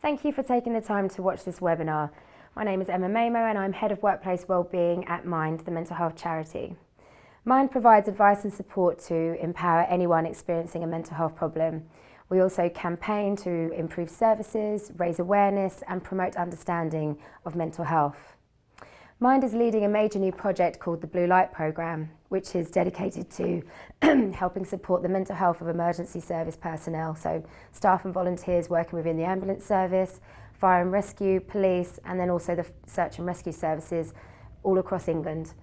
Thank you for taking the time to watch this webinar. My name is Emma Mamo and I'm Head of Workplace Wellbeing at Mind, the mental health charity. Mind provides advice and support to empower anyone experiencing a mental health problem. We also campaign to improve services, raise awareness and promote understanding of mental health. Mind is leading a major new project called the Blue Light Programme, which is dedicated to helping support the mental health of emergency service personnel, so staff and volunteers working within the ambulance service, fire and rescue, police, and then also the search and rescue services all across England.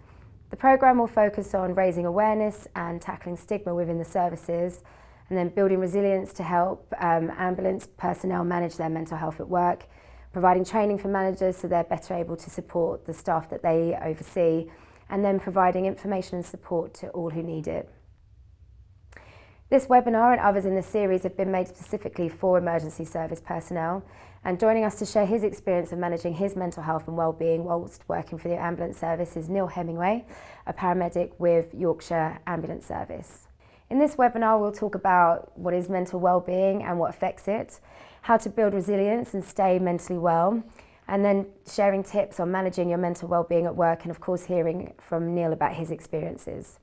The programme will focus on raising awareness and tackling stigma within the services, and then building resilience to help ambulance personnel manage their mental health at work, providing training for managers so they're better able to support the staff that they oversee, and then providing information and support to all who need it. This webinar and others in the series have been made specifically for emergency service personnel, and joining us to share his experience of managing his mental health and wellbeing whilst working for the ambulance service is Neil Hemingway, a paramedic with Yorkshire Ambulance Service. In this webinar we'll talk about what is mental wellbeing and what affects it, how to build resilience and stay mentally well, and then sharing tips on managing your mental wellbeing at work, and of course hearing from Neil about his experiences.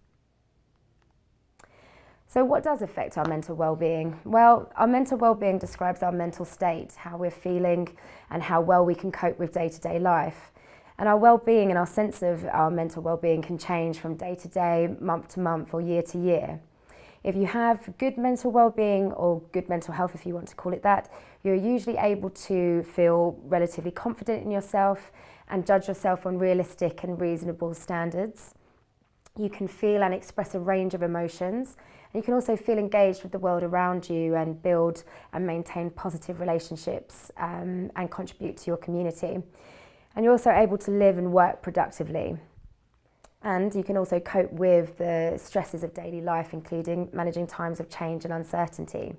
So what does affect our mental wellbeing? Well, our mental wellbeing describes our mental state, how we're feeling and how well we can cope with day-to-day life. And our wellbeing and our sense of our mental wellbeing can change from day to day, month to month or year to year. If you have good mental well-being, or good mental health if you want to call it that, you're usually able to feel relatively confident in yourself and judge yourself on realistic and reasonable standards. You can feel and express a range of emotions, and you can also feel engaged with the world around you and build and maintain positive relationships and contribute to your community. And you're also able to live and work productively. And you can also cope with the stresses of daily life, including managing times of change and uncertainty.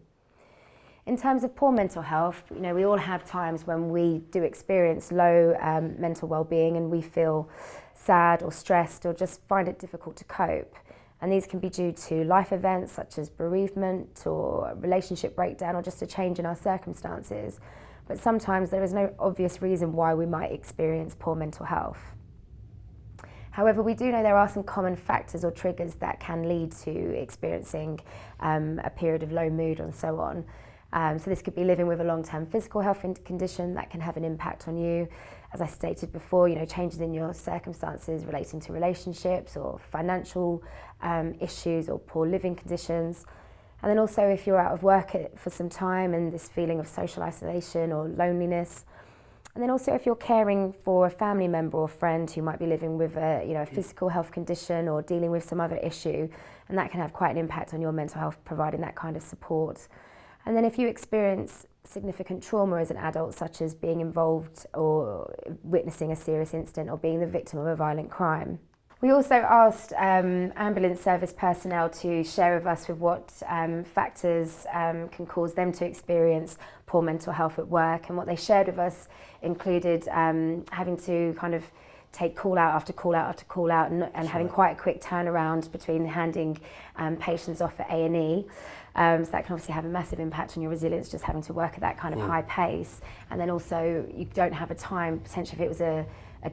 In terms of poor mental health, we all have times when we do experience low mental well-being and we feel sad or stressed or just find it difficult to cope. And these can be due to life events such as bereavement or relationship breakdown or just a change in our circumstances. But sometimes there is no obvious reason why we might experience poor mental health. However, we do know there are some common factors or triggers that can lead to experiencing a period of low mood and so on. So this could be living with a long-term physical health condition that can have an impact on you. As I stated before, changes in your circumstances relating to relationships or financial issues or poor living conditions. And then also if you're out of work for some time and this feeling of social isolation or loneliness. And then also if you're caring for a family member or friend who might be living with a physical health condition or dealing with some other issue, and that can have quite an impact on your mental health, providing that kind of support. And then if you experience significant trauma as an adult, such as being involved or witnessing a serious incident or being the victim of a violent crime. We also asked ambulance service personnel to share with us with what factors can cause them to experience poor mental health at work, and what they shared with us included having to kind of take call out after call out after call out and having quite a quick turnaround between handing patients off at A&E. So that can obviously have a massive impact on your resilience, just having to work at that kind of high pace. And then also you don't have a time, potentially if it was a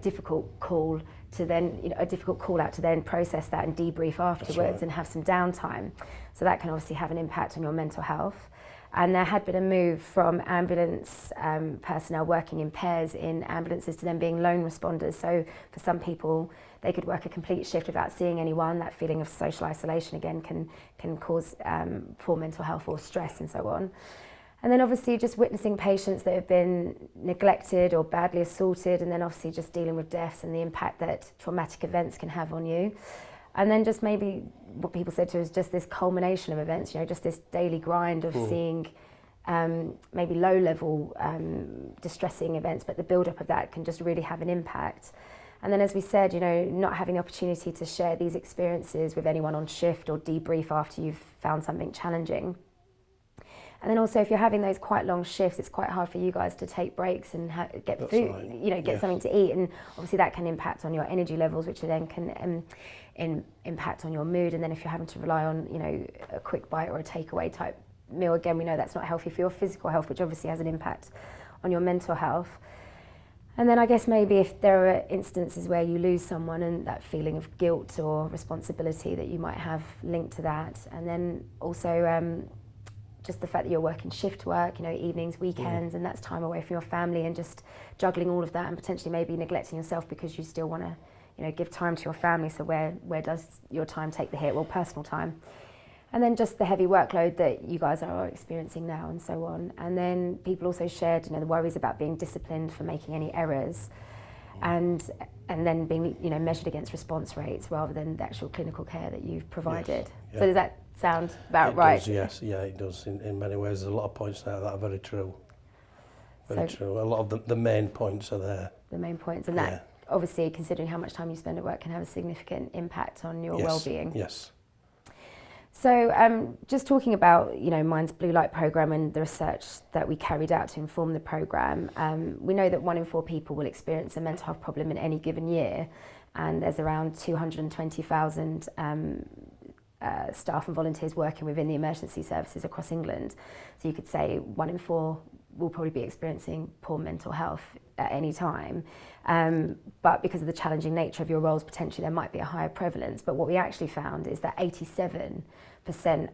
difficult call to then, a difficult call out to then process that and debrief afterwards and have some downtime. So that can obviously have an impact on your mental health. And there had been a move from ambulance personnel working in pairs in ambulances to them being lone responders. So for some people, they could work a complete shift without seeing anyone. That feeling of social isolation again can cause poor mental health or stress and so on. And then obviously just witnessing patients that have been neglected or badly assaulted, and then obviously just dealing with deaths and the impact that traumatic events can have on you. And then just maybe what people said to us, just this culmination of events, just this daily grind of seeing maybe low-level distressing events, but the build-up of that can just really have an impact. And then as we said, not having the opportunity to share these experiences with anyone on shift or debrief after you've found something challenging. And then also if you're having those quite long shifts, it's quite hard for you guys to take breaks and get food, get something to eat. And obviously that can impact on your energy levels, which then can impact on your mood. And then if you're having to rely on, a quick bite or a takeaway type meal, again, we know that's not healthy for your physical health, which obviously has an impact on your mental health. And then I guess maybe if there are instances where you lose someone and that feeling of guilt or responsibility that you might have linked to that. And then also just the fact that you're working shift work, evenings, weekends, and that's time away from your family, and just juggling all of that and potentially maybe neglecting yourself because you still want to, give time to your family. So where does your time take the hit? Well, personal time. And then just the heavy workload that you guys are experiencing now and so on. And then people also shared, the worries about being disciplined for making any errors, and then being, measured against response rates rather than the actual clinical care that you've provided. Yes, yeah. So does that sound about right? Does, yes, yeah, it does. In many ways, there's a lot of points there that are very true. Very true. A lot of the main points are there. The main points, and that obviously, considering how much time you spend at work, can have a significant impact on your well-being. Yes. So just talking about, Mind's Blue Light programme and the research that we carried out to inform the programme, we know that 1 in 4 people will experience a mental health problem in any given year, and there's around 220,000 staff and volunteers working within the emergency services across England. So you could say 1 in 4 will probably be experiencing poor mental health at any time. But because of the challenging nature of your roles, potentially there might be a higher prevalence. But what we actually found is that 87%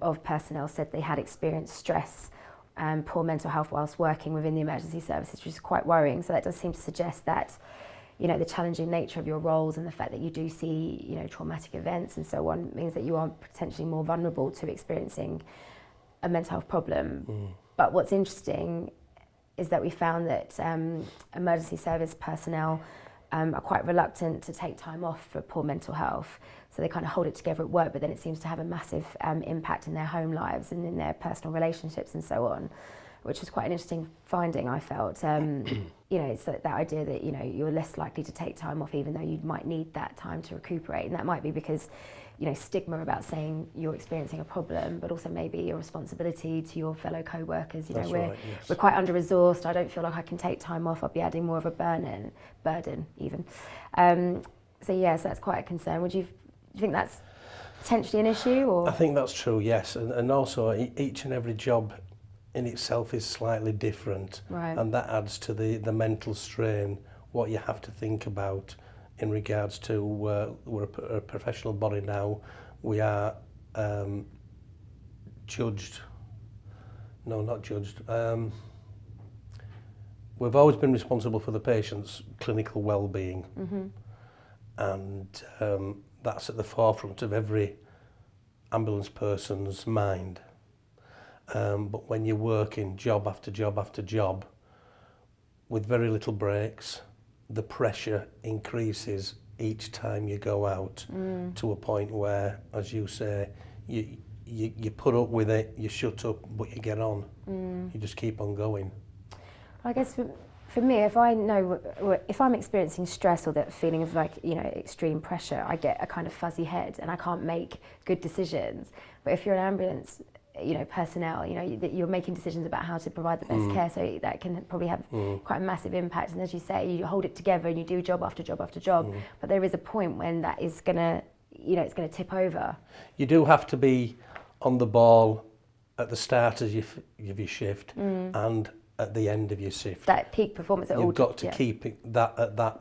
of personnel said they had experienced stress and poor mental health whilst working within the emergency services, which is quite worrying. So that does seem to suggest that, the challenging nature of your roles and the fact that you do see, traumatic events and so on means that you are potentially more vulnerable to experiencing a mental health problem. But what's interesting is that we found that emergency service personnel are quite reluctant to take time off for poor mental health. So they kind of hold it together at work, but then it seems to have a massive impact in their home lives and in their personal relationships and so on, which was quite an interesting finding, I felt. It's that idea that, you're less likely to take time off even though you might need that time to recuperate. And that might be because, stigma about saying you're experiencing a problem, but also maybe your responsibility to your fellow co-workers. We're quite under-resourced. I don't feel like I can take time off. I'll be adding more of a burden even. So that's quite a concern. Do you think that's potentially an issue? Or? I think that's true, yes. And also each and every job in itself is slightly different, right. And that adds to the mental strain, what you have to think about in regards to we're a professional body now. We are judged. No, not judged. We've always been responsible for the patient's clinical well-being, and that's at the forefront of every ambulance person's mind. But when you're working job after job after job with very little breaks, the pressure increases each time you go out to a point where, as you say, you put up with it, you shut up, but you get on. You just keep on going. I guess for me, if I'm experiencing stress or that feeling of extreme pressure, I get a kind of fuzzy head and I can't make good decisions. But if you're an ambulance personnel, you're making decisions about how to provide the best care, so that can probably have quite a massive impact. And as you say, you hold it together and you do job after job after job, but there is a point when that is gonna, it's gonna tip over. You do have to be on the ball at the start of your shift and at the end of your shift. That peak performance. You've got to keep it that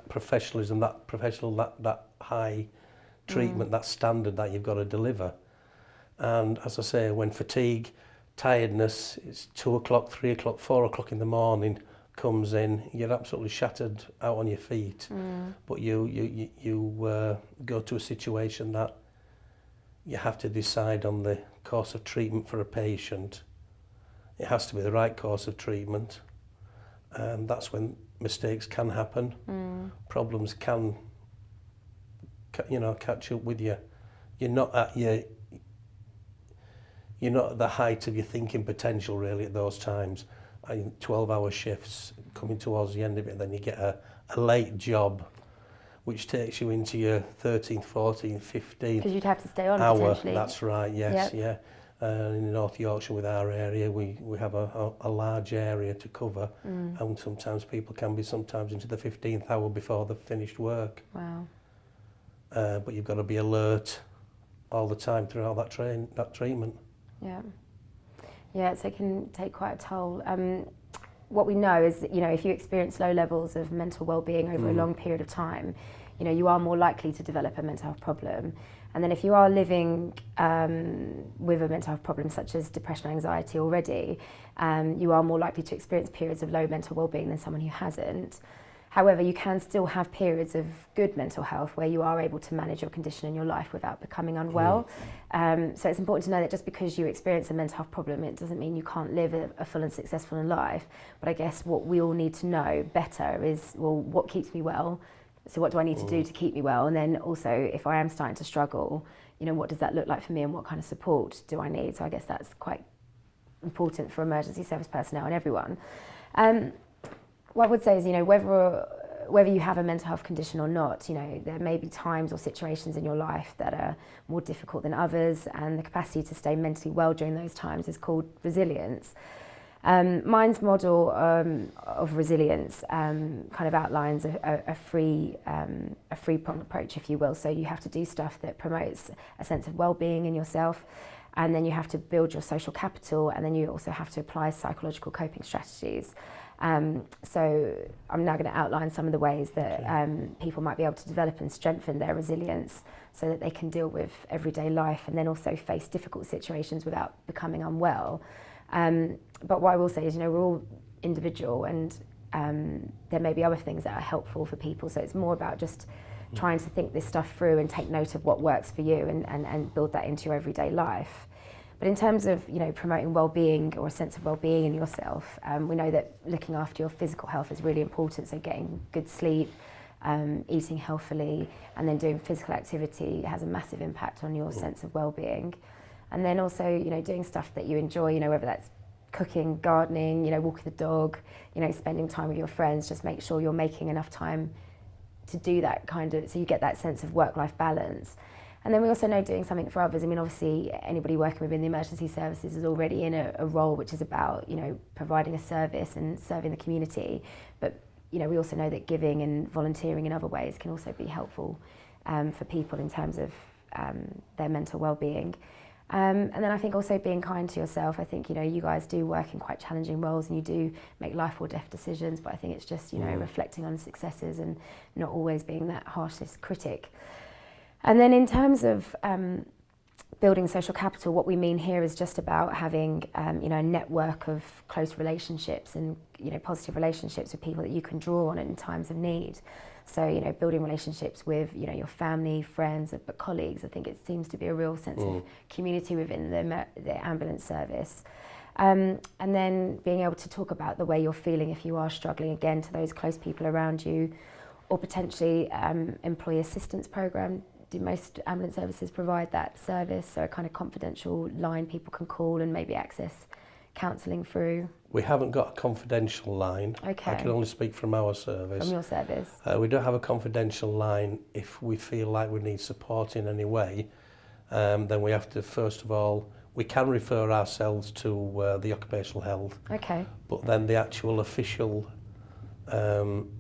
professionalism, that high treatment, that standard that you've got to deliver. And as I say, when fatigue, tiredness, it's 2 o'clock, 3 o'clock, 4 o'clock in the morning comes in, you're absolutely shattered out on your feet. But you go to a situation that you have to decide on the course of treatment for a patient. It has to be the right course of treatment. And that's when mistakes can happen. Problems can, catch up with you. You're not at the height of your thinking potential really at those times. 12-hour shifts coming towards the end of it, and then you get a late job which takes you into your 13th, 14th, 15th because you'd have to stay on hour. Potentially. That's right, yes, yep. In North Yorkshire with our area, we have a large area to cover, and sometimes people can be into the 15th hour before they've finished work. Wow. But you've got to be alert all the time throughout that treatment. Yeah, so it can take quite a toll. what we know is that, you know, if you experience low levels of mental well-being over a long period of time, you know, you are more likely to develop a mental health problem. And then if you are living with a mental health problem such as depression and anxiety already, you are more likely to experience periods of low mental well-being than someone who hasn't. However, you can still have periods of good mental health where you are able to manage your condition in your life without becoming unwell. So it's important to know that just because you experience a mental health problem, it doesn't mean you can't live a full and successful life. But I guess what we all need to know better is, well, what keeps me well? So what do I need to do to keep me well? And then also, if I am starting to struggle, you know, what does that look like for me and what kind of support do I need? So I guess that's quite important for emergency service personnel and everyone. What I would say is, you know, whether you have a mental health condition or not, you know, there may be times or situations in your life that are more difficult than others, and the capacity to stay mentally well during those times is called resilience. Mind's model of resilience kind of outlines a three-pronged approach, if you will. So you have to do stuff that promotes a sense of well-being in yourself, and then you have to build your social capital, and then you also have to apply psychological coping strategies. So I'm now going to outline some of the ways that people might be able to develop and strengthen their resilience so that they can deal with everyday life and then also face difficult situations without becoming unwell. But what I will say is, you know, we're all individual, and there may be other things that are helpful for people. So it's more about just trying to think this stuff through and take note of what works for you and build that into your everyday life. But in terms of, you know, promoting well-being or a sense of well-being in yourself, we know that looking after your physical health is really important. So getting good sleep, eating healthily, and then doing physical activity has a massive impact on your sense of well-being. And then also, you know, doing stuff that you enjoy, you know, whether that's cooking, gardening, you know, walking the dog, you know, spending time with your friends, just make sure you're making enough time to do that kind of, so you get that sense of work-life balance. And then we also know doing something for others. I mean, obviously, anybody working within the emergency services is already in a role which is about, you know, providing a service and serving the community. But, you know, we also know that giving and volunteering in other ways can also be helpful for people in terms of their mental well-being. And then I think also being kind to yourself. I think, you know, you guys do work in quite challenging roles and you do make life or death decisions, but I think it's just, you know, reflecting on successes and not always being that harshest critic. And then in terms of building social capital, what we mean here is just about having, you know, a network of close relationships and, you know, positive relationships with people that you can draw on in times of need. So, you know, building relationships with, you know, your family, friends, but colleagues. I think it seems to be a real sense of community within the ambulance service. And then being able to talk about the way you're feeling if you are struggling, again, to those close people around you, or potentially employee assistance program. Do most ambulance services provide that service? So a kind of confidential line people can call and maybe access counselling through? We haven't got a confidential line. Okay. I can only speak from our service. From your service? We don't have a confidential line. If we feel like we need support in any way, then we have to, first of all, we can refer ourselves to the occupational health. Okay. But then the actual official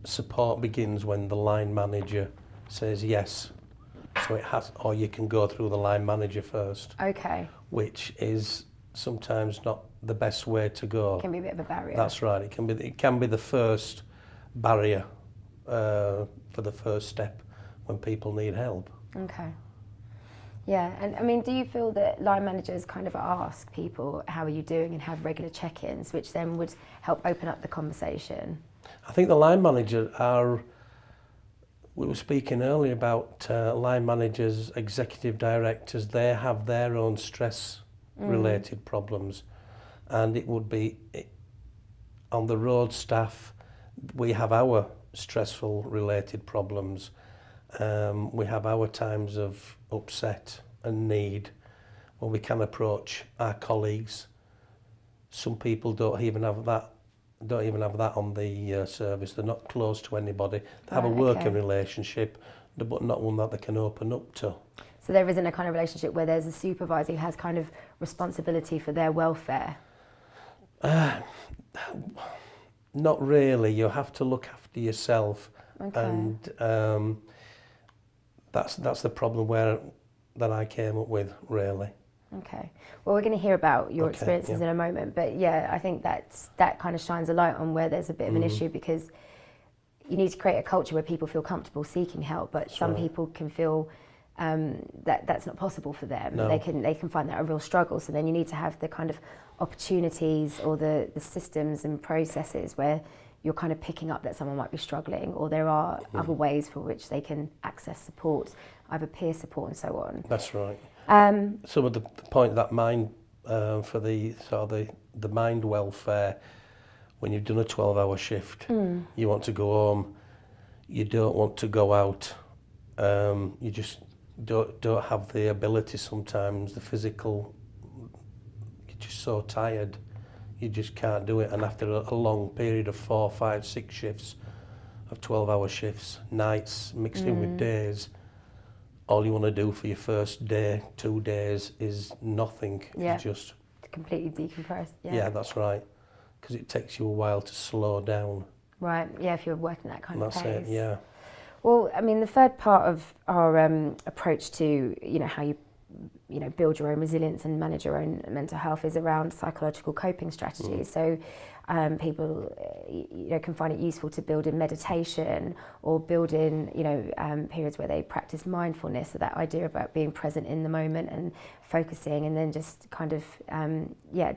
support begins when the line manager says yes. So it has, or you can go through the line manager first. Okay. Which is sometimes not the best way to go. It can be a bit of a barrier. That's right. It can be the first barrier for the first step when people need help. Okay. Yeah, and I mean, do you feel that line managers kind of ask people, how are you doing, and have regular check-ins, which then would help open up the conversation? I think the line managers are, we were speaking earlier about line managers, executive directors, they have their own stress-related problems. And it would be, on the road staff, we have our stressful related problems. We have our times of upset and need when we can approach our colleagues. Some people don't even have that on the service. They're not close to anybody. They have a working relationship, but not one that they can open up to. So there isn't a kind of relationship where there's a supervisor who has kind of responsibility for their welfare? Not really. You have to look after yourself. Okay. And that's the problem that I came up with, really. Okay. Well, we're going to hear about your Okay, experiences yeah. in a moment, but yeah, I think that kind of shines a light on where there's a bit of an issue, because you need to create a culture where people feel comfortable seeking help, but some right. people can feel that that's not possible for them. No. They can find that a real struggle. So then you need to have the kind of opportunities or the systems and processes where you're kind of picking up that someone might be struggling, or there are other ways for which they can access support, either peer support and so on. That's right. Um, Some of the point that mind for the sort of the mind welfare, when you've done a 12-hour shift, you want to go home, you don't want to go out, you just don't have the ability sometimes, the physical, you're just so tired, you just can't do it. And after a long period of 4, 5, 6 shifts, of 12-hour shifts, nights mixed in with days, all you want to do for your first day, 2 days is nothing. Yeah. It's just, completely decompressed. yeah, that's right. Because it takes you a while to slow down. Right. Yeah, if you're working that kind And of that's pace. it, yeah. Well, I mean, the third part of our approach to, how you build your own resilience and manage your own mental health is around psychological coping strategies. So people, can find it useful to build in meditation or build in, periods where they practice mindfulness. So that idea about being present in the moment and focusing, and then just kind of,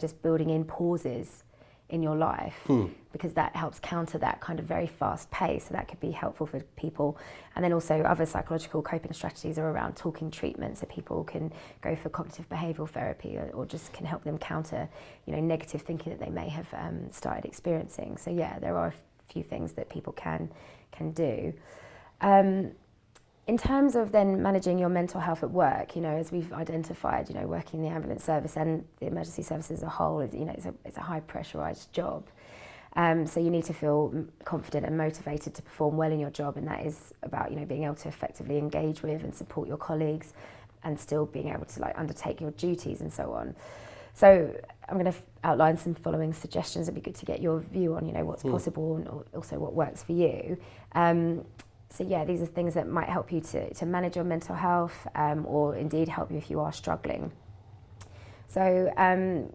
just building in pauses in your life, because that helps counter that kind of very fast pace. So that could be helpful for people. And then also other psychological coping strategies are around talking treatments, so people can go for cognitive behavioural therapy, or just can help them counter, negative thinking that they may have started experiencing. So yeah, there are a few things that people can do. In terms of then managing your mental health at work, as we've identified, working in the ambulance service and the emergency service as a whole, it's a high pressurised job. So you need to feel confident and motivated to perform well in your job, and that is about, being able to effectively engage with and support your colleagues, and still being able to undertake your duties and so on. So I'm going to outline some following suggestions. It'd be good to get your view on, what's possible, and also what works for you. So yeah, these are things that might help you to manage your mental health, or indeed help you if you are struggling. So,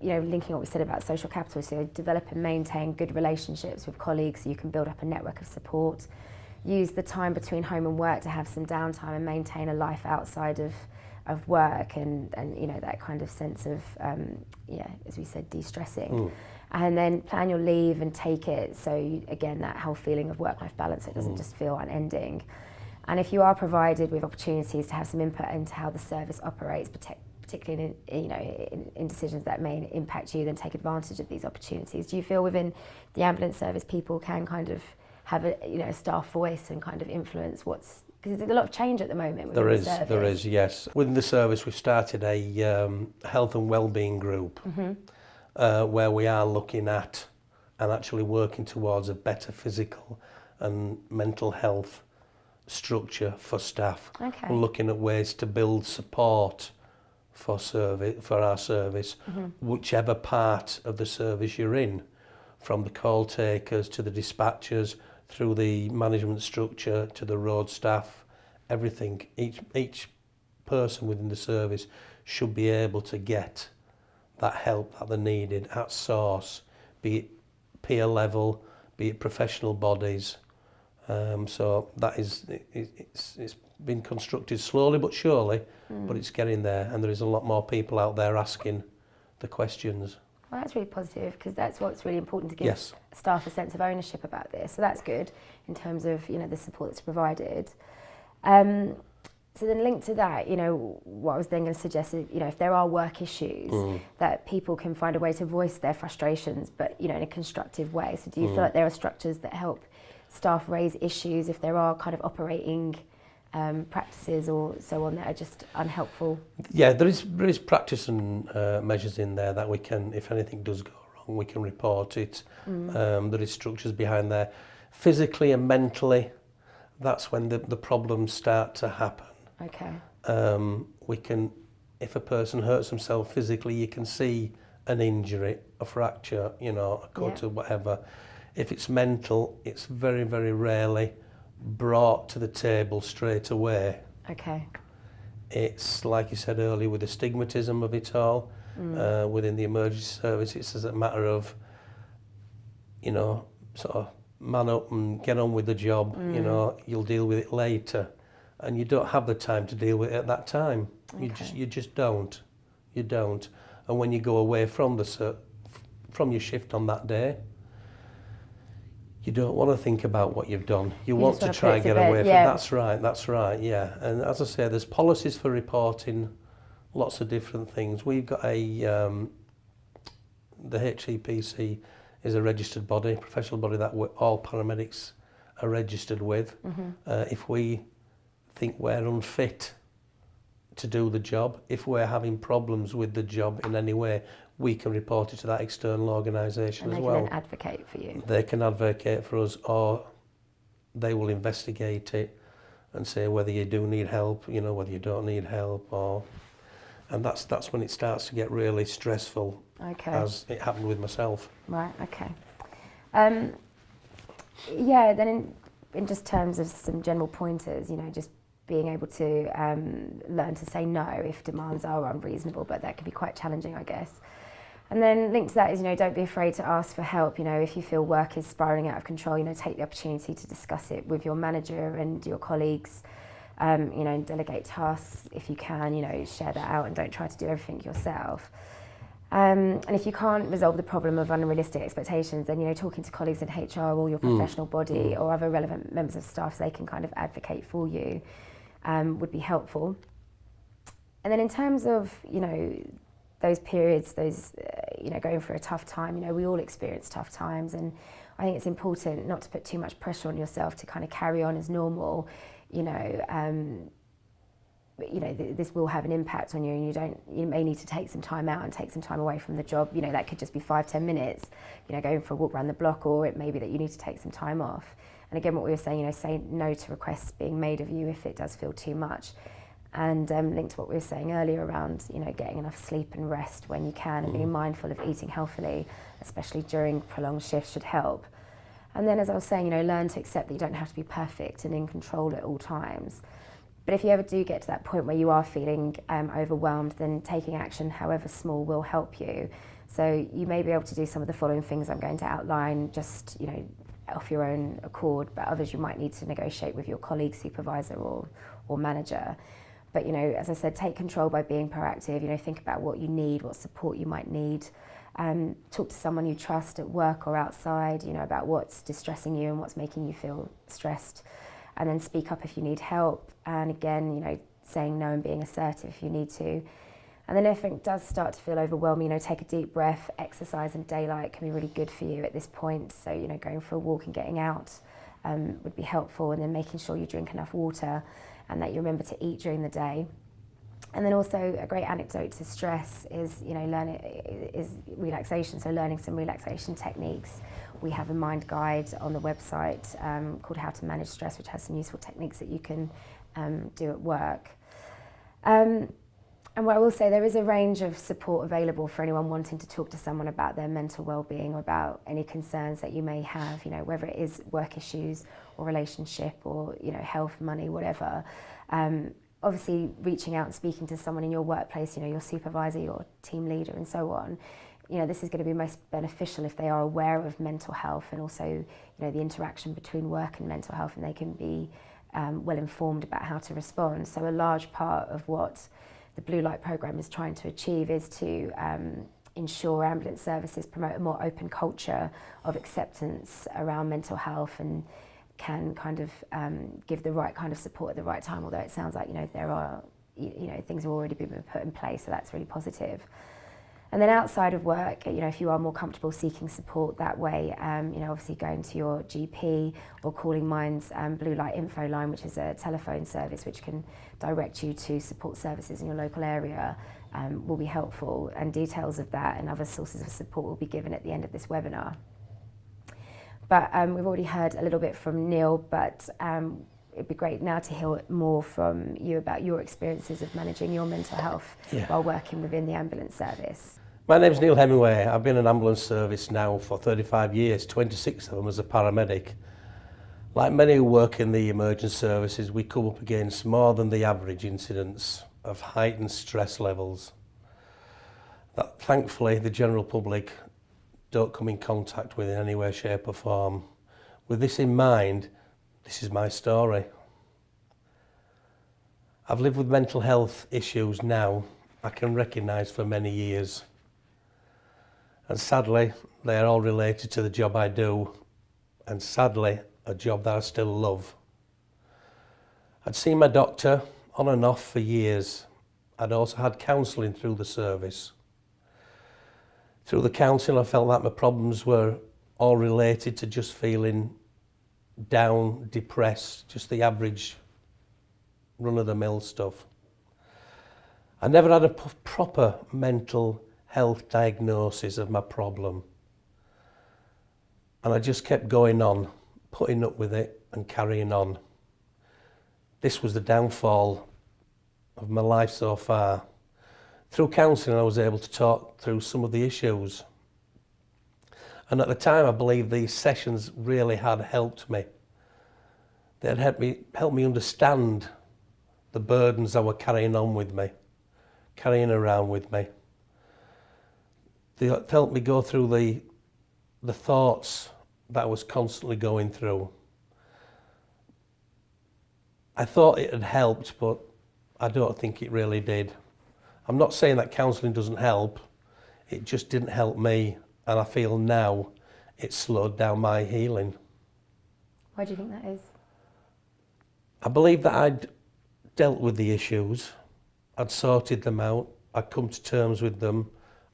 linking what we said about social capital, so develop and maintain good relationships with colleagues so you can build up a network of support. Use the time between home and work to have some downtime and maintain a life outside of work, and that kind of sense of, as we said, de-stressing. And then plan your leave and take it. So again, that whole feeling of work-life balance, it doesn't just feel unending. And if you are provided with opportunities to have some input into how the service operates, particularly in decisions that may impact you, then take advantage of these opportunities. Do you feel within the ambulance service people can kind of have a staff voice and kind of influence because there's a lot of change at the moment within the service? There is, yes. Within the service, we've started a health and wellbeing group, where we are looking at and actually working towards a better physical and mental health structure for staff. Okay. We're looking at ways to build support for our service, whichever part of the service you're in, from the call takers to the dispatchers, through the management structure to the road staff, everything. Each person within the service should be able to get that help that they're needed at source, be it peer level, be it professional bodies. So that is, it's been constructed slowly but surely, but it's getting there, and there is a lot more people out there asking the questions. Well, that's really positive, because that's what's really important, to give staff a sense of ownership about this. So that's good in terms of the support that's provided. So then linked to that, what I was then going to suggest is, if there are work issues, that people can find a way to voice their frustrations, but, in a constructive way. So do you feel like there are structures that help staff raise issues if there are kind of operating practices or so on that are just unhelpful? Yeah, there is practice and measures in there that we can, if anything does go wrong, we can report it. There is structures behind there. Physically and mentally, that's when the problems start to happen. Okay. We can, if a person hurts himself physically, you can see an injury, a fracture, a cut or whatever. If it's mental, it's very, very rarely brought to the table straight away. Okay. It's like you said earlier, with the stigmatism of it all within the emergency service. It's as a matter of, you know, sort of man up and get on with the job. You know, you'll deal with it later, and you don't have the time to deal with it at that time. Okay. You just don't. You don't. And when you go away from from your shift on that day, you don't want to think about what you've done. You want to try and get away from it. That's right, yeah. And as I say, there's policies for reporting lots of different things. We've got the HCPC is a registered body, professional body that all paramedics are registered with. If we think we're unfit to do the job, if we're having problems with the job in any way, we can report it to that external organisation as well. And they can then advocate for you. They can advocate for us, or they will investigate it and say whether you do need help, you know, whether you don't need help, and that's when it starts to get really stressful. Okay. As it happened with myself. Right. Okay. Yeah. Then in just terms of some general pointers, you know, just being able to learn to say no if demands are unreasonable, but that can be quite challenging, I guess. And then linked to that is, you know, don't be afraid to ask for help. You know, if you feel work is spiralling out of control, you know, take the opportunity to discuss it with your manager and your colleagues. You know, and delegate tasks if you can. You know, share that out and don't try to do everything yourself. And if you can't resolve the problem of unrealistic expectations, then, you know, talking to colleagues in HR or your professional body or other relevant members of staff so they can kind of advocate for you would be helpful. And then in terms of, you know, those periods, you know, going through a tough time, you know, we all experience tough times, and I think it's important not to put too much pressure on yourself to kind of carry on as normal. You know, this will have an impact on you, and you may need to take some time out and take some time away from the job. You know, that could just be 5-10 minutes, you know, going for a walk around the block, or it may be that you need to take some time off. And again, what we were saying, you know, say no to requests being made of you if it does feel too much. And linked to what we were saying earlier around, you know, getting enough sleep and rest when you can, and being mindful of eating healthily, especially during prolonged shifts, should help. And then, as I was saying, you know, learn to accept that you don't have to be perfect and in control at all times. But if you ever do get to that point where you are feeling overwhelmed, then taking action, however small, will help you. So you may be able to do some of the following things I'm going to outline, just, you know, off your own accord, but others you might need to negotiate with your colleague, supervisor or manager. But, you know, as I said, take control by being proactive. You know, think about what you need, what support you might need. Talk to someone you trust at work or outside, you know, about what's distressing you and what's making you feel stressed. And then speak up if you need help. And again, you know, saying no and being assertive if you need to. And then if it does start to feel overwhelming, you know, take a deep breath. Exercise in daylight can be really good for you at this point. So, you know, going for a walk and getting out would be helpful. And then making sure you drink enough water and that you remember to eat during the day. And then also a great antidote to stress is, you know, is relaxation. So learning some relaxation techniques. We have a mind guide on the website called How to Manage Stress, which has some useful techniques that you can do at work. And what I will say, there is a range of support available for anyone wanting to talk to someone about their mental well-being or about any concerns that you may have, you know, whether it is work issues or relationship or, you know, health, money, whatever. Obviously, reaching out and speaking to someone in your workplace, you know, your supervisor, your team leader, and so on, you know, this is going to be most beneficial if they are aware of mental health and also, you know, the interaction between work and mental health, and they can be well informed about how to respond. So a large part of what the Blue Light programme is trying to achieve is to ensure ambulance services promote a more open culture of acceptance around mental health and can kind of give the right kind of support at the right time, although it sounds like, you know, there are, you know, things have already been put in place, so that's really positive. And then outside of work, you know, if you are more comfortable seeking support that way, you know, obviously going to your GP or calling Mind's Blue Light Info line, which is a telephone service which can direct you to support services in your local area, will be helpful. And details of that and other sources of support will be given at the end of this webinar. But we've already heard a little bit from Neil, but it'd be great now to hear more from you about your experiences of managing your mental health while working within the ambulance service. My name's Neil Hemingway. I've been in ambulance service now for 35 years, 26 of them as a paramedic. Like many who work in the emergency services, we come up against more than the average incidents of heightened stress levels that thankfully the general public don't come in contact with in any way, shape or form. With this in mind, this is my story. I've lived with mental health issues now I can recognise for many years. And sadly, they are all related to the job I do, and sadly, a job that I still love. I'd seen my doctor on and off for years. I'd also had counselling through the service. Through the counselling, I felt that my problems were all related to just feeling down, depressed, just the average run-of-the-mill stuff. I never had a proper mental health diagnosis of my problem. And I just kept going on, putting up with it and carrying on. This was the downfall of my life so far. Through counselling, I was able to talk through some of the issues. And at the time, I believe these sessions really had helped me. They had helped me understand the burdens that were carrying on with me, carrying around with me. They helped me go through the thoughts that I was constantly going through. I thought it had helped, but I don't think it really did. I'm not saying that counselling doesn't help, it just didn't help me, and I feel now it slowed down my healing. Why do you think that is? I believe that I'd dealt with the issues, I'd sorted them out, I'd come to terms with them,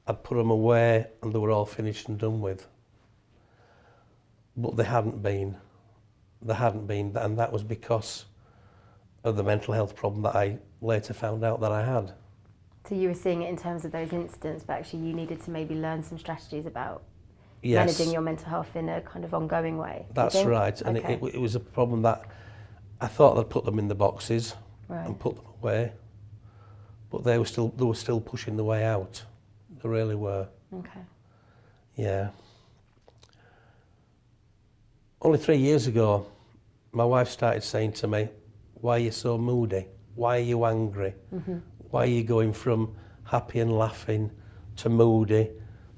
I'd put them away, and they were all finished and done with. But they hadn't been. They hadn't been, and that was because of the mental health problem that I later found out that I had. So you were seeing it in terms of those incidents, but actually you needed to maybe learn some strategies about managing your mental health in a kind of ongoing way. That's right, and okay. it was a problem that I thought I'd put them in the boxes and put them away, but they were still pushing the way out. They really were. Okay. Yeah. Only 3 years ago, my wife started saying to me, "Why are you so moody? Why are you angry? Mm-hmm. Why are you going from happy and laughing to moody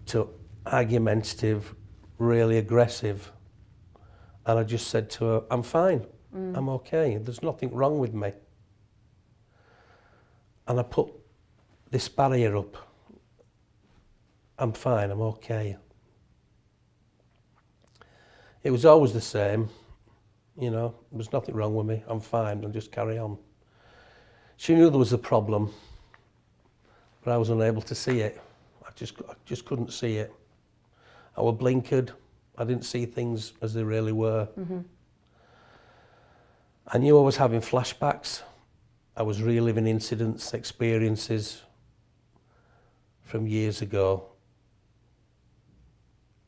to argumentative, really aggressive?" And I just said to her, "I'm fine. I'm okay. There's nothing wrong with me." And I put this barrier up. I'm fine, I'm okay. It was always the same, you know, there's nothing wrong with me, I'm fine, I'll just carry on. She knew there was a problem, but I was unable to see it. I just couldn't see it. I was blinkered, I didn't see things as they really were. Mm-hmm. I knew I was having flashbacks. I was reliving incidents, experiences from years ago.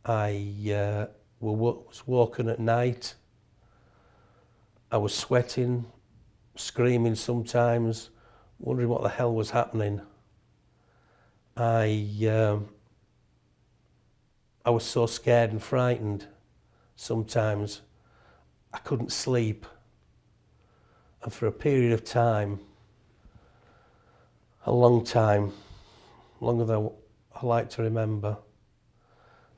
I was woken at night. I was sweating, screaming sometimes, wondering what the hell was happening. I was so scared and frightened sometimes I couldn't sleep. And for a period of time, a long time, longer than I like to remember,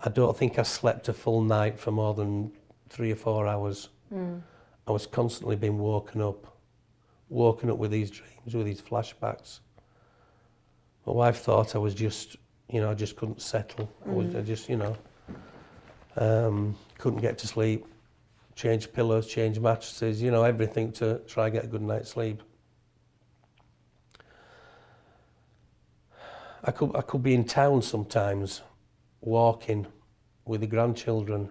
I don't think I slept a full night for more than 3 or 4 hours. I was constantly being woken up with these dreams, with these flashbacks. My wife thought I was just, you know, I just couldn't settle. I just, you know, couldn't get to sleep, change pillows, change mattresses, you know, everything to try and get a good night's sleep. I could be in town sometimes, walking with the grandchildren,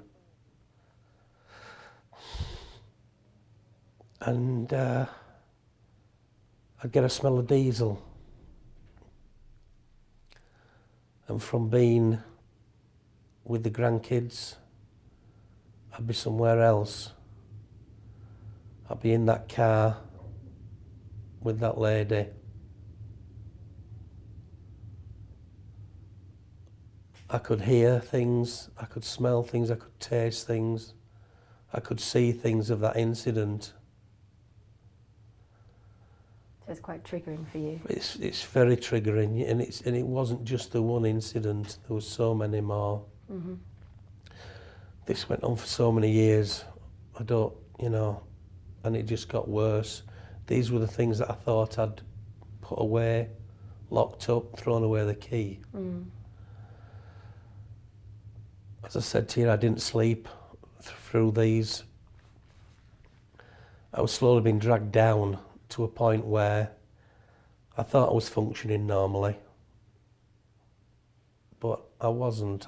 and I'd get a smell of diesel, and from being with the grandkids, I'd be somewhere else. I'd be in that car with that lady. I could hear things, I could smell things, I could taste things, I could see things of that incident. So it's quite triggering for you. It's very triggering, and it wasn't just the one incident. There was so many more. Mm-hmm. This went on for so many years. I don't, you know, and it just got worse. These were the things that I thought I'd put away, locked up, thrown away the key. Mm. As I said to you, I didn't sleep through these. I was slowly being dragged down to a point where I thought I was functioning normally, but I wasn't.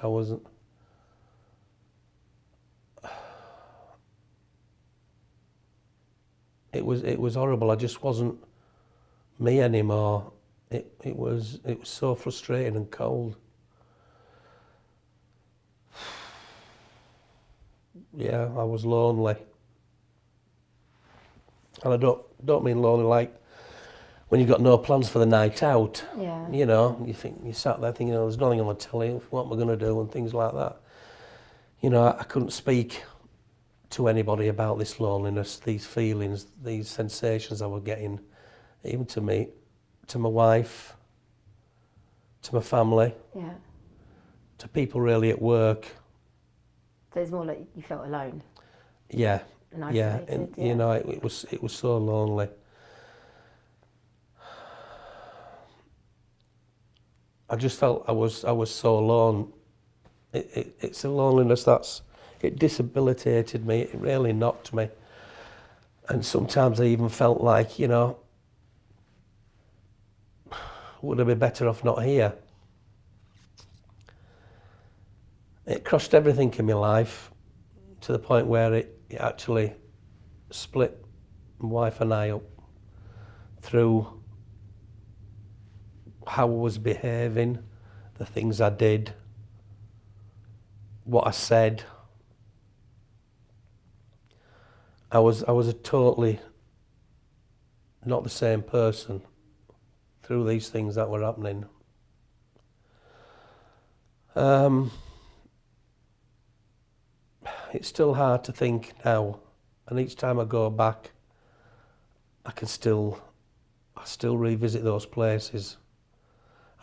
It was horrible. I just wasn't me anymore. It was so frustrating and cold. Yeah, I was lonely. And I don't mean lonely like when you've got no plans for the night out. Yeah. You know, you sat there thinking, there's nothing on the telly, what am I going to do, and things like that. You know, I couldn't speak to anybody about this loneliness, these feelings, these sensations I was getting, even to me, to my wife, to my family, Yeah. to people really at work. So it's more like you felt alone Yeah, and yeah, isolated. and you know, it was so lonely. I just felt I was so alone. It's a loneliness it debilitated me. It really knocked me, and sometimes I even felt like, you know, would I be better off not here? It crushed everything in my life to the point where it actually split my wife and I up through how I was behaving, the things I did, what I said. I was a totally not the same person through these things that were happening. It's still hard to think now, and each time I go back, I still revisit those places.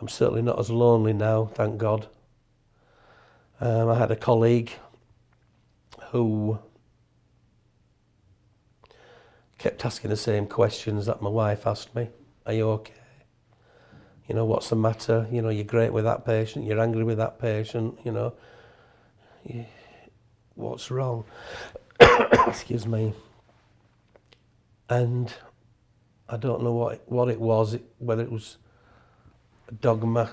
I'm certainly not as lonely now, thank God. I had a colleague who kept asking the same questions that my wife asked me. Are you okay? You know, what's the matter? You know, you're great with that patient, you're angry with that patient, you know. What's wrong? Excuse me. And I don't know what it was, whether it was a dogma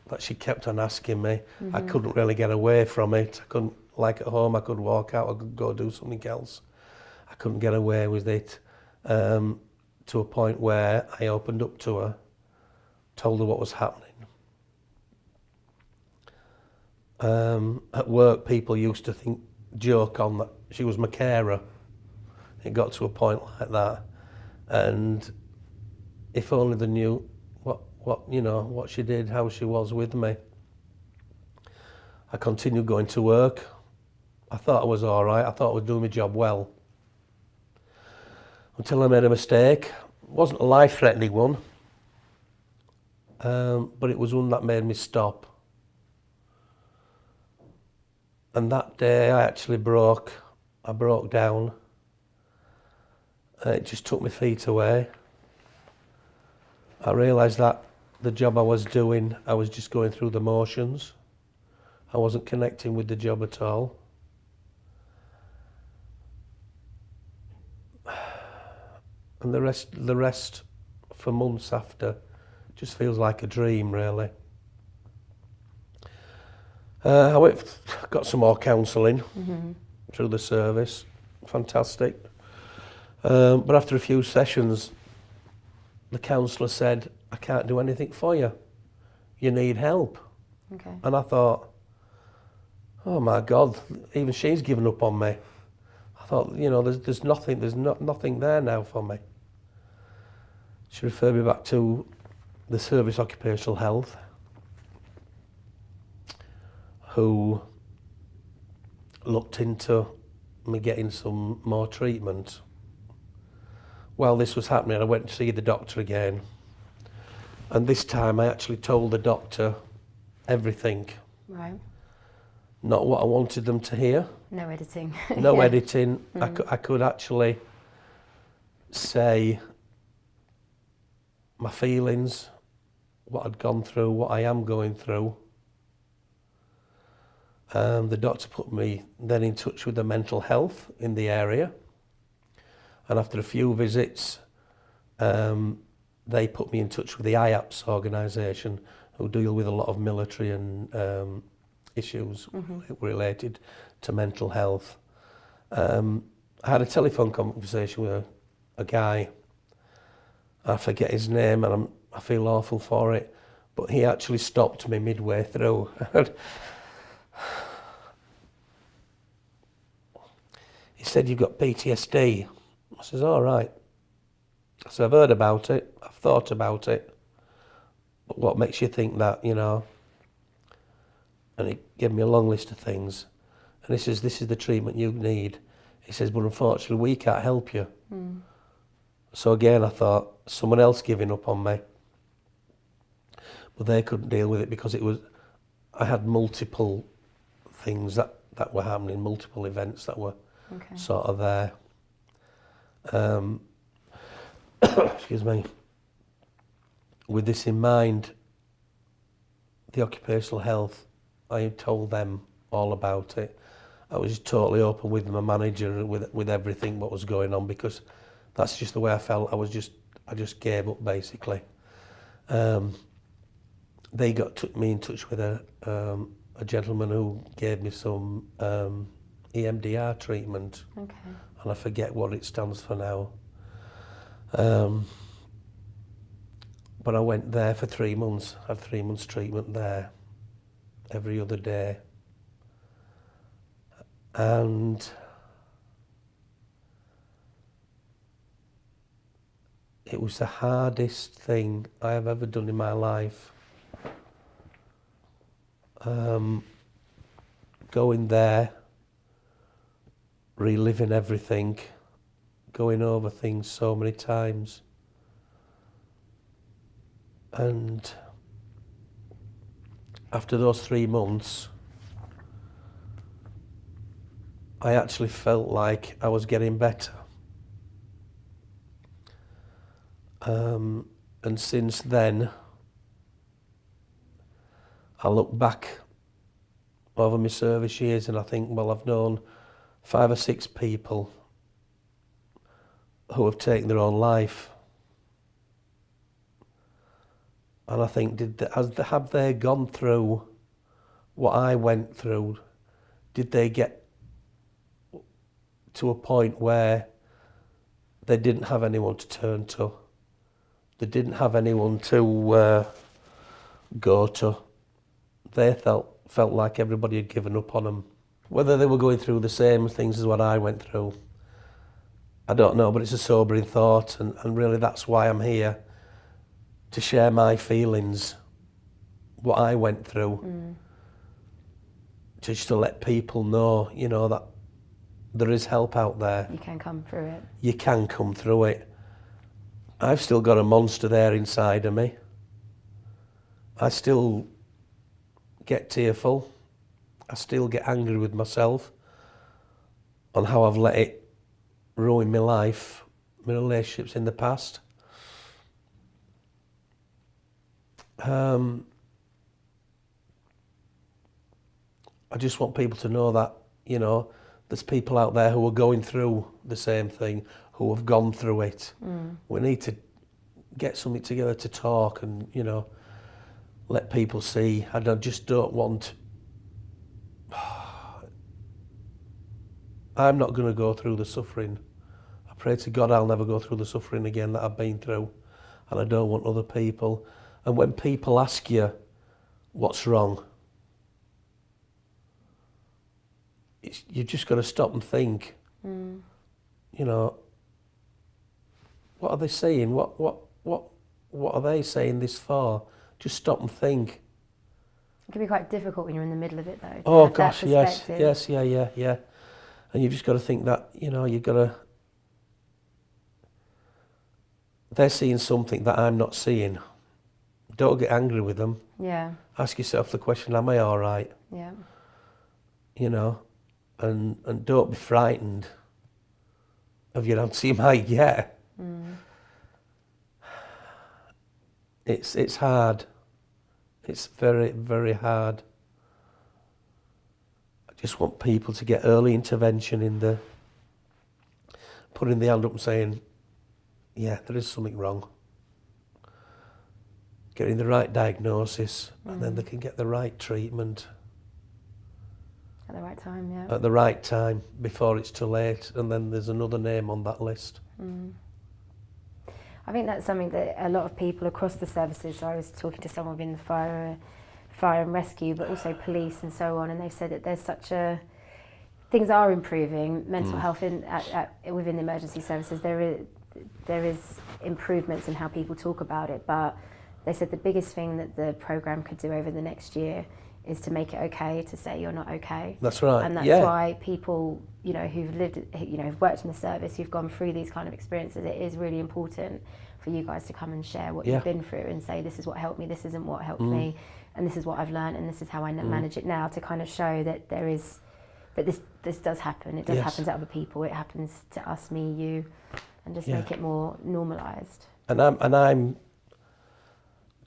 that she kept on asking me. Mm-hmm. I couldn't really get away from it. I couldn't, like at home, I could walk out, I could go do something else. I couldn't get away with it, to a point where I opened up to her, told her what was happening. At work, people used to joke on that she was my carer. It got to a point like that, and if only they knew what she did, how she was with me. I continued going to work. I thought I was all right. I thought I was doing my job well, until I made a mistake. It wasn't a life-threatening one, but it was one that made me stop. And that day I actually broke down. It just took my feet away. I realised that the job I was doing, I was just going through the motions. I wasn't connecting with the job at all. And the rest for months after just feels like a dream, really. I got some more counselling through the service. Fantastic. But after a few sessions, the counsellor said, I can't do anything for you. You need help. Okay. And I thought, oh my God, even she's given up on me. I thought, you know, there's nothing there now for me. She referred me back to the Service Occupational Health, who looked into me getting some more treatment. while this was happening, I went to see the doctor again. And this time I actually told the doctor everything. Right. Not what I wanted them to hear. No editing. No Yeah. editing. I could actually say my feelings, what I'd gone through, what I am going through. The doctor put me then in touch with the mental health in the area. And after a few visits, they put me in touch with the IAPS organisation, who deal with a lot of military and issues related to mental health. I had a telephone conversation with a guy. I forget his name, and I feel awful for it, but he actually stopped me midway through. He said, "You've got PTSD." I says, "All right." I said, "I've heard about it, I've thought about it, but what makes you think that, you know?" And he gave me a long list of things. And he says, "This is the treatment you need." He says, "But unfortunately, we can't help you." So again, I thought, someone else giving up on me. But they couldn't deal with it because I had multiple things that were happening, multiple events that were sort of there. Excuse me. With this in mind, the occupational health, I told them all about it. I was just totally open with my manager and with everything what was going on, because that's just the way I felt. I just gave up basically. They took me in touch with a gentleman who gave me some EMDR treatment, and I forget what it stands for now. But I went there for 3 months, had 3 months treatment there, every other day. And it was the hardest thing I have ever done in my life. Going there, reliving everything, going over things so many times. And after those 3 months, I actually felt like I was getting better. And since then, I look back over my service years and I think, well, I've known 5 or 6 people who have taken their own life. And I think, have they gone through what I went through? Did they get to a point where they didn't have anyone to turn to? They didn't have anyone to go to. They felt like everybody had given up on them. Whether they were going through the same things as what I went through, I don't know, but it's a sobering thought, and really that's why I'm here, to share my feelings, what I went through, just to let people know, you know, that there is help out there. You can come through it. You can come through it. I've still got a monster there inside of me. I still get tearful. I still get angry with myself on how I've let it ruin my life, my relationships in the past. I just want people to know that, you know, there's people out there who are going through the same thing, who have gone through it. We need to get something together to talk and, you know, let people see. And I just don't want... I'm not going to go through the suffering. I pray to God I'll never go through the suffering again that I've been through. And I don't want other people. And when people ask you what's wrong, you've just got to stop and think. You know, what are they saying? What are they saying this for? Just stop and think. It can be quite difficult when you're in the middle of it, though. To Oh have that gosh, yes, perspective. yeah. And you've just got to think that, you know, you've got to... they're seeing something that I'm not seeing. Don't get angry with them. Yeah. Ask yourself the question, am I all right? Yeah. You know, and don't be frightened of your answer you might get. It's hard. It's very, very hard. I just want people to get early intervention in the putting the hand up and saying, yeah, there is something wrong. Getting the right diagnosis, and then they can get the right treatment At the right time, yeah. at the right time before it's too late, and then there's another name on that list. I think that's something that a lot of people across the services, so I was talking to someone within the fire and rescue, but also police and so on, and they've said that there's things are improving, mental health within the emergency services. There is improvements in how people talk about it, but they said the biggest thing that the programme could do over the next year is to make it okay to say you're not okay. That's right. And that's yeah. why people, who've lived, who've worked in the service, who've gone through these kind of experiences, it is really important for you guys to come and share what you've been through and say, this is what helped me, this isn't what helped me, and this is what I've learned, and this is how I manage it now, to kind of show that this does happen. It does happen to other people. It happens to us, me, you, and just make it more normalised. And I'm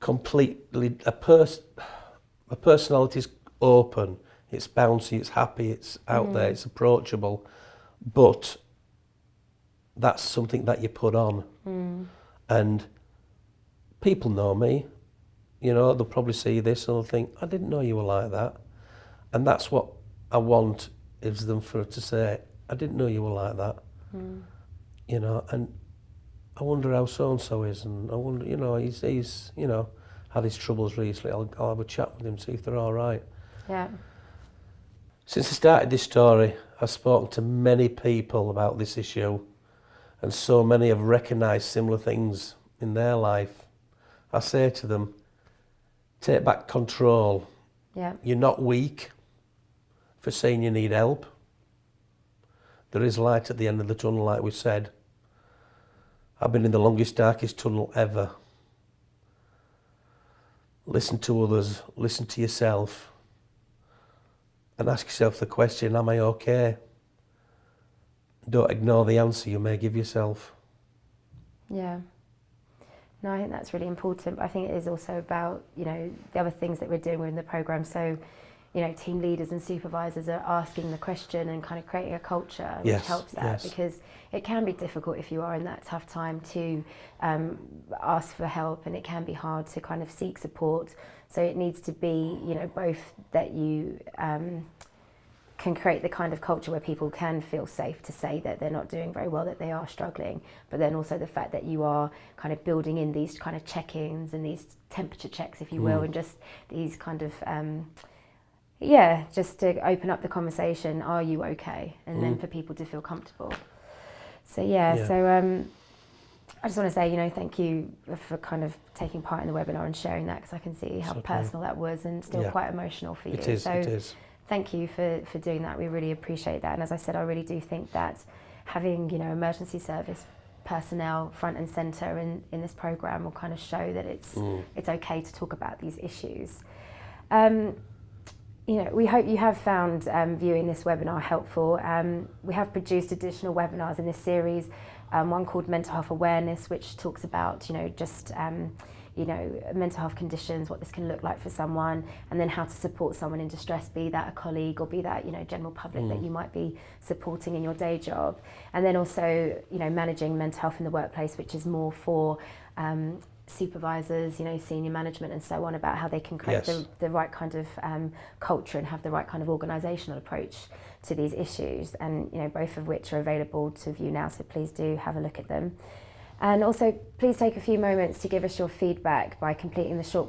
completely my personality's open, it's bouncy, it's happy, it's out there, it's approachable, but that's something that you put on. And people know me, they'll probably see this and they'll think, I didn't know you were like that. And that's what I want, is them for to say, I didn't know you were like that. And I wonder how so-and-so is, and I wonder, he's had his troubles recently. I'll have a chat with him, see if they're all right. Yeah. Since I started this story, I've spoken to many people about this issue, and so many have recognised similar things in their life. I say to them, take back control. Yeah. You're not weak for saying you need help. There is light at the end of the tunnel, like we said. I've been in the longest, darkest tunnel ever. Listen to others, listen to yourself, and ask yourself the question, am I okay? Don't ignore the answer you may give yourself. Yeah. No, I think that's really important, but I think it is also about, the other things that we're doing within the programme. So, team leaders and supervisors are asking the question and kind of creating a culture which helps that, because it can be difficult if you are in that tough time to ask for help, and it can be hard to kind of seek support. So it needs to be, both that you can create the kind of culture where people can feel safe to say that they're not doing very well, that they are struggling, but then also the fact that you are kind of building in these kind of check-ins and these temperature checks, if you will, and just these kind of just to open up the conversation, are you okay? And then for people to feel comfortable. So I just want to say, thank you for kind of taking part in the webinar and sharing that, because I can see how personal that was, and still quite emotional for you. It is. Thank you for doing that. We really appreciate that. And as I said, I really do think that having, emergency service personnel front and centre in this programme will kind of show that it's okay to talk about these issues. We hope you have found viewing this webinar helpful. We have produced additional webinars in this series, one called Mental Health Awareness, which talks about, mental health conditions, what this can look like for someone, and then how to support someone in distress, be that a colleague or be that, general public that you might be supporting in your day job. And then also, managing mental health in the workplace, which is more for supervisors, senior management and so on, about how they can create the right kind of culture and have the right kind of organisational approach to these issues, and both of which are available to view now, so please do have a look at them. And also please take a few moments to give us your feedback by completing the short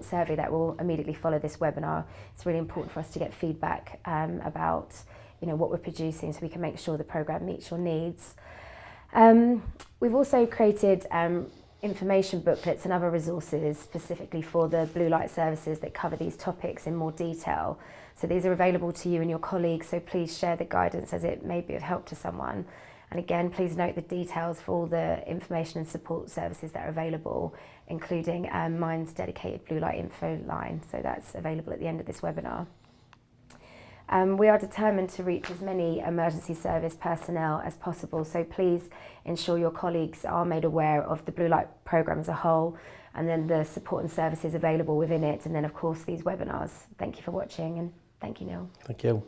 survey that will immediately follow this webinar. It's really important for us to get feedback about what we're producing, so we can make sure the programme meets your needs. We've also created information booklets and other resources specifically for the blue light services that cover these topics in more detail. So these are available to you and your colleagues, so please share the guidance as it may be of help to someone. And again, please note the details for all the information and support services that are available, including mine's dedicated blue light info line. So that's available at the end of this webinar. We are determined to reach as many emergency service personnel as possible, so please ensure your colleagues are made aware of the Blue Light programme as a whole, and then the support and services available within it, and then of course these webinars. Thank you for watching, and thank you, Neil. Thank you.